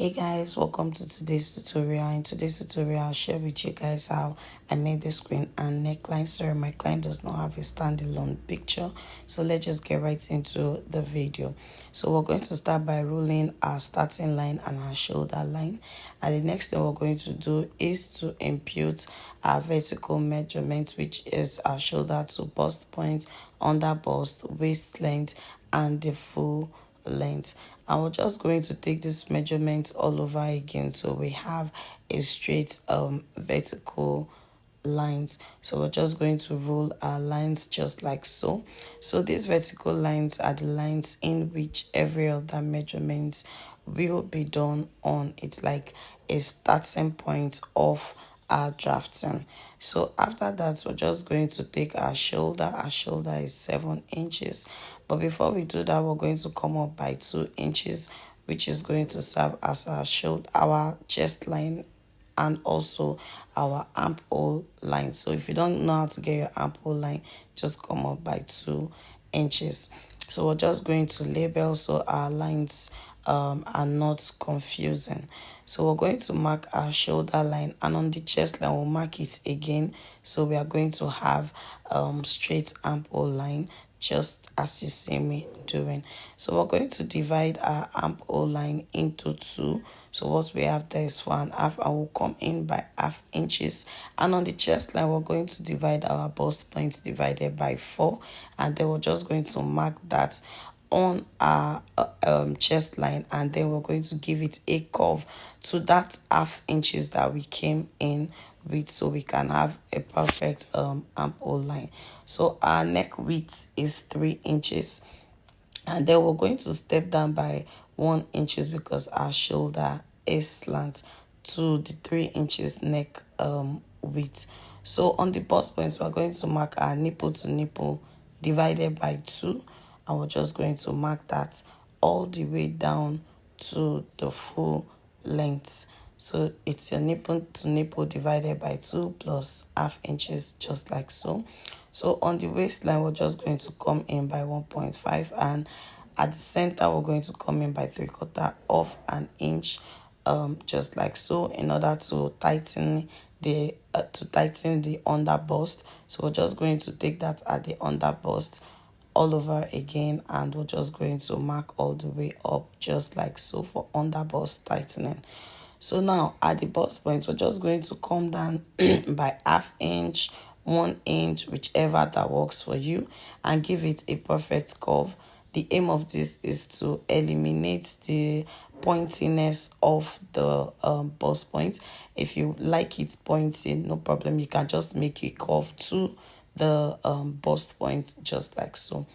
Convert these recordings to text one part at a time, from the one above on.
Hey guys, welcome to today's tutorial. In today's tutorial, I'll share with you guys how I made this queen and neckline. Sorry, my client does not have a standalone picture, so let's just get right into the video. So we're going to start by ruling our starting line and our shoulder line, and the next thing we're going to do is to impute our vertical measurement, which is our shoulder to bust point, under bust, waist length, and the full length. And we're just going to take this measurement all over again, so we have a straight vertical lines. So we're just going to rule our lines just like so. So these vertical lines are the lines in which every other measurement will be done on. It's like a starting point of our drafting. So after that, we're just going to take our shoulder. Our shoulder is 7 inches, but before we do that, we're going to come up by 2 inches, which is going to serve as our shoulder, our chest line, and also our armhole line. So if you don't know how to get your armhole line, just come up by 2 inches. So we're just going to label so our lines are not confusing. So we're going to mark our shoulder line, and on the chest line we'll mark it again. So we are going to have straight armhole line, just as you see me doing. So we're going to divide our armhole line into 2. So what we have there is 4.5, and we'll come in by 0.5 inches. And on the chest line, we're going to divide our bust point divided by 4, and then we're just going to mark that on our chest line, and then we're going to give it a curve to that 0.5 inches that we came in with, so we can have a perfect armhole line. So our neck width is 3 inches, and then we're going to step down by 1 inches because our shoulder is slant to the 3 inches neck width. So on the bust points, we're going to mark our nipple to nipple divided by 2, and we're just going to mark that all the way down to the full length. So it's your nipple to nipple divided by 2 plus 0.5 inches, just like so. So on the waistline, we're just going to come in by 1.5, and at the center, we're going to come in by 3/4 of an inch, just like so, in order to tighten the under bust. So we're just going to take that at the under bust all over again, and we're just going to mark all the way up just like so for under bust tightening. So now at the bust point, we're just going to come down by 0.5 inch, 1 inch, whichever that works for you, and give it a perfect curve. The aim of this is to eliminate the pointiness of the bust point. If you like it pointy, no problem, you can just make a curve to the bust point just like so.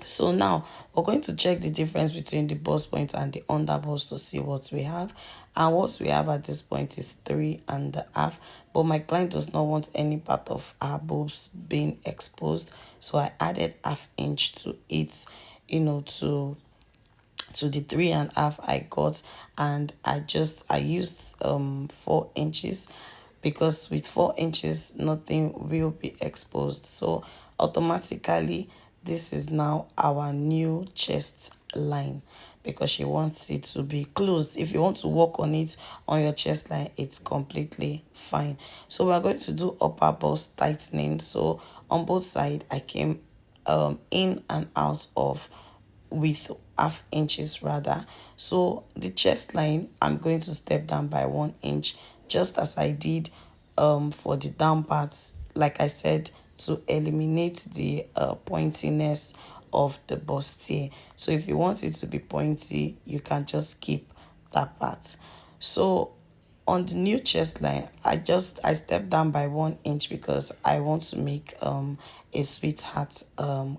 So now we're going to check the difference between the bust point and the under bust to see what we have. And what we have at this point is 3.5. But my client does not want any part of our boobs being exposed, so I added 0.5 inch to it, to the 3.5 I got, and I used 4 inches, because with 4 inches nothing will be exposed. So automatically this is now our new chest line, because she wants it to be closed. If you want to work on it on your chest line, it's completely fine. So we're going to do upper bust tightening. So on both sides, I came in and out of with 0.5 inches rather. So the chest line, I'm going to step down by 1 inch, just as I did for the down parts, like I said, to eliminate the pointiness of the bustier. So if you want it to be pointy, you can just keep that part. So on the new chest line, I stepped down by 1 inch because I want to make a sweetheart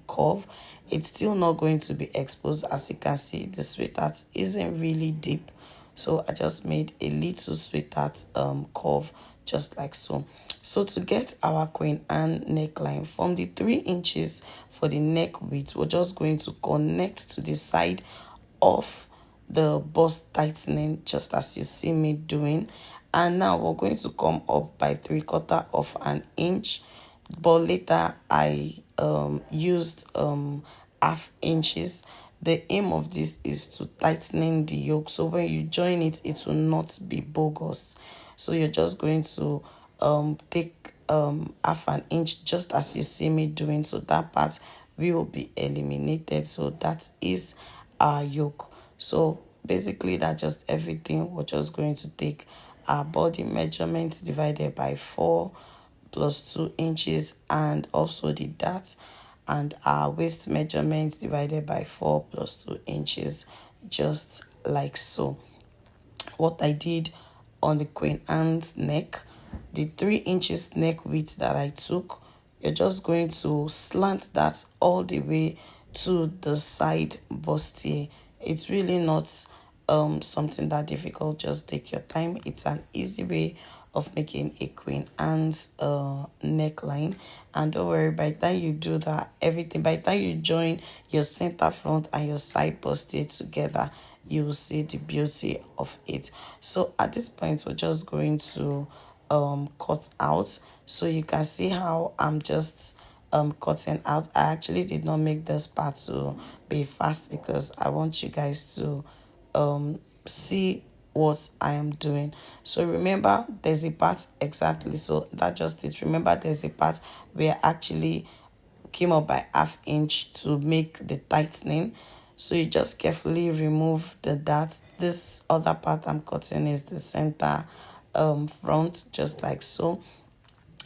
curve. It's still not going to be exposed. As you can see, the sweetheart isn't really deep, so I just made a little sweetheart curve just like so. So to get our Queen Anne neckline, from the 3 inches for the neck width, we're just going to connect to the side of the bust tightening, just as you see me doing. And now we're going to come up by 3/4 of an inch, but later I used 0.5 inches the aim of this is to tightening the yoke, so when you join it, it will not be bogus. So you're just going to take half an inch, just as you see me doing, so that part will be eliminated. So that is our yoke. So basically that's just everything. We're just going to take our body measurement divided by 4 plus 2 inches, and also the dart, and our waist measurement divided by 4 plus 2 inches, just like so. What I did on the Queen Anne's neck, the 3 inches neck width that I took, you're just going to slant that all the way to the side bustier. It's really not something that difficult. Just take your time. It's an easy way of making a Queen Anne's neckline. And don't worry, by the time you do that, everything, by the time you join your center front and your side bustier together, you will see the beauty of it. So at this point, we're just going to cut out. So you can see how I'm just cutting out. I actually did not make this part to be fast because I want you guys to see what I am doing. So remember, there's a part exactly, so that just it. Remember, there's a part where I actually came up by ½ inch to make the tightening. So you just carefully remove the dart. This other part I'm cutting is the center front, just like so.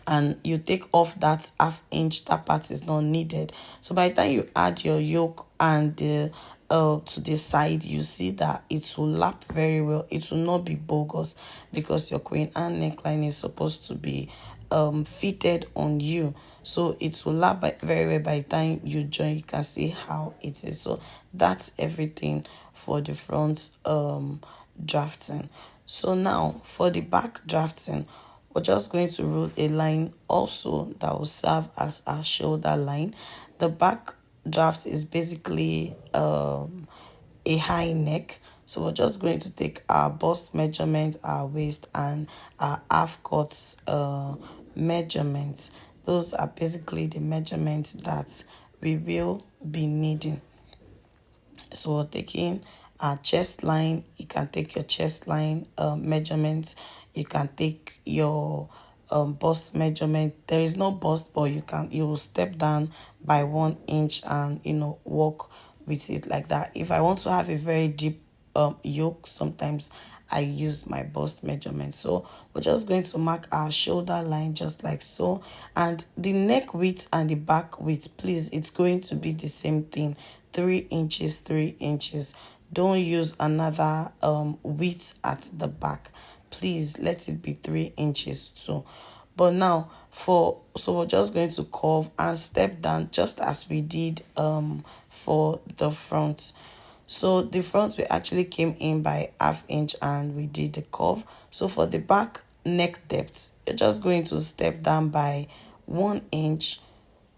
And you take off that ½ inch, that part is not needed. So by the time you add your yoke and the to the side, you see that it will lap very well. It will not be bogus, because your Queen Anne neckline is supposed to be fitted on you. So it will lap very well. By the time you join, you can see how it is. So that's everything for the front drafting. So now for the back drafting, we're just going to rule a line also that will serve as our shoulder line. The back draft is basically a high neck. So we're just going to take our bust measurement, our waist, and our half cut measurements. Those are basically the measurements that we will be needing. So we're taking our chest line. You can take your chest line measurements. You can take your bust measurement. There is no bust, but you will step down by 1 inch and walk with it like that. If I want to have a very deep yoke, sometimes I use my bust measurement. So we're just going to mark our shoulder line just like so. And the neck width and the back width, please, it's going to be the same thing. 3 inches, 3 inches. Don't use another width at the back. Please let it be 3 inches too. But now so we're just going to curve and step down just as we did for the front. So the front, we actually came in by ½ inch and we did the curve. So for the back neck depth, you're just going to step down by 1 inch,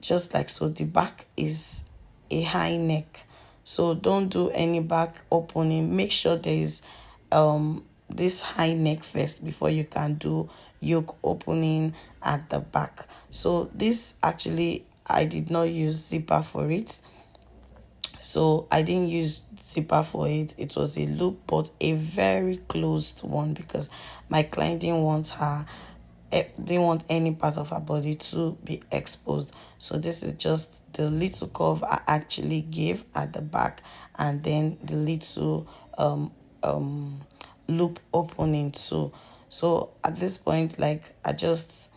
just like so. The back is a high neck, so don't do any back opening. Make sure there is this high neck first before you can do yoke opening at the back. So this actually, I did not use zipper for it. So I didn't use zipper for it. It was a loop, but a very closed one, because my client didn't want any part of her body to be exposed. So this is just the little curve I actually gave at the back, and then the little loop opening too. So at this point, like, I just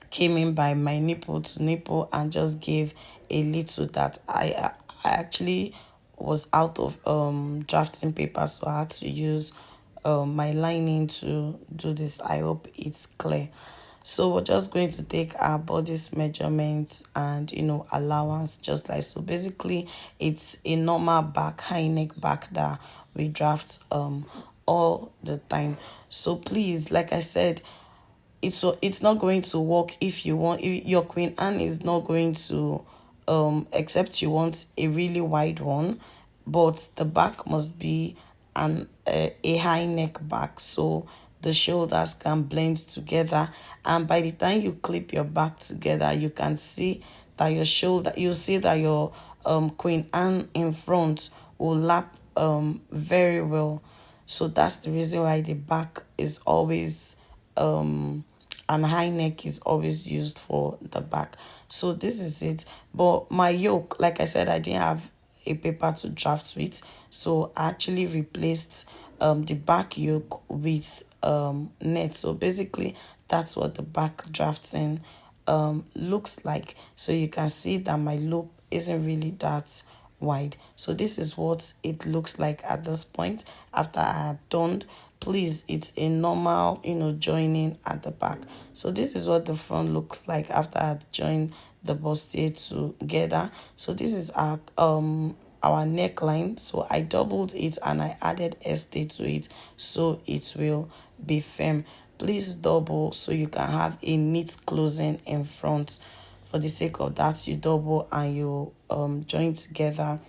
came in by my nipple to nipple and just gave a little that I actually was out of drafting paper, so I had to use my lining to do this. I hope it's clear. So we're just going to take our body's measurements and allowance, just like so. Basically, it's a normal back, high neck back that we draft all the time. So please, like I said, it's not going to work if your Queen Anne is not going to except you want a really wide one, but the back must be a high neck back, so the shoulders can blend together, and by the time you clip your back together, you can see that your shoulder, you see that your Queen Anne in front will lap very well. So that's the reason why the back is always and high neck is always used for the back. So this is it. But my yoke, like I said, I didn't have a paper to draft with, so I actually replaced the back yoke with net. So basically that's what the back drafting looks like. So you can see that my loop isn't really that wide. So this is what it looks like at this point after I had done. Please, it's a normal, joining at the back. So this is what the front looks like after I had joined the bustier together. So this is our neckline. So I doubled it and I added stay to it so it will be firm. Please double so you can have a neat closing in front. For the sake of that, you double and you join together,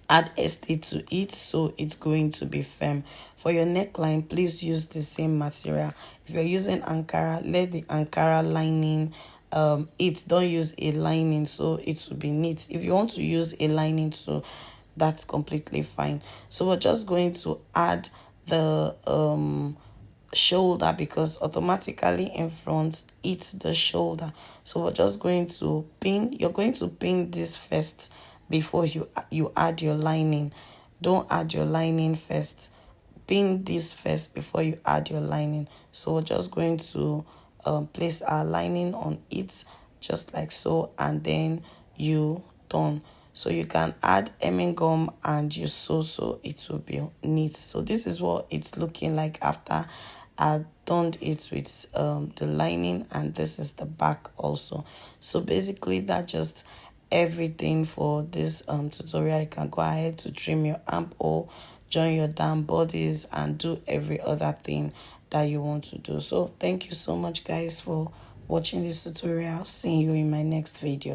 add stay to it so it's going to be firm. For your neckline, please use the same material. If you're using Ankara, let the Ankara lining don't use a lining so it will be neat. If you want to use a lining too, that's completely fine. So we're just going to add the shoulder, because automatically in front it's the shoulder. So we're just going to pin. You're going to pin this first before you add your lining. Don't add your lining first. Pin this first before you add your lining. So we're just going to place our lining on it just like so, and then you turn. So you can add hemming gum and you sew, so it will be neat. So this is what it's looking like after I done it with the lining, and this is the back also. So basically that just everything for this tutorial. You can go ahead to trim your armhole, join your down bodies, and do every other thing that you want to do. So thank you so much guys for watching this tutorial. See you in my next video.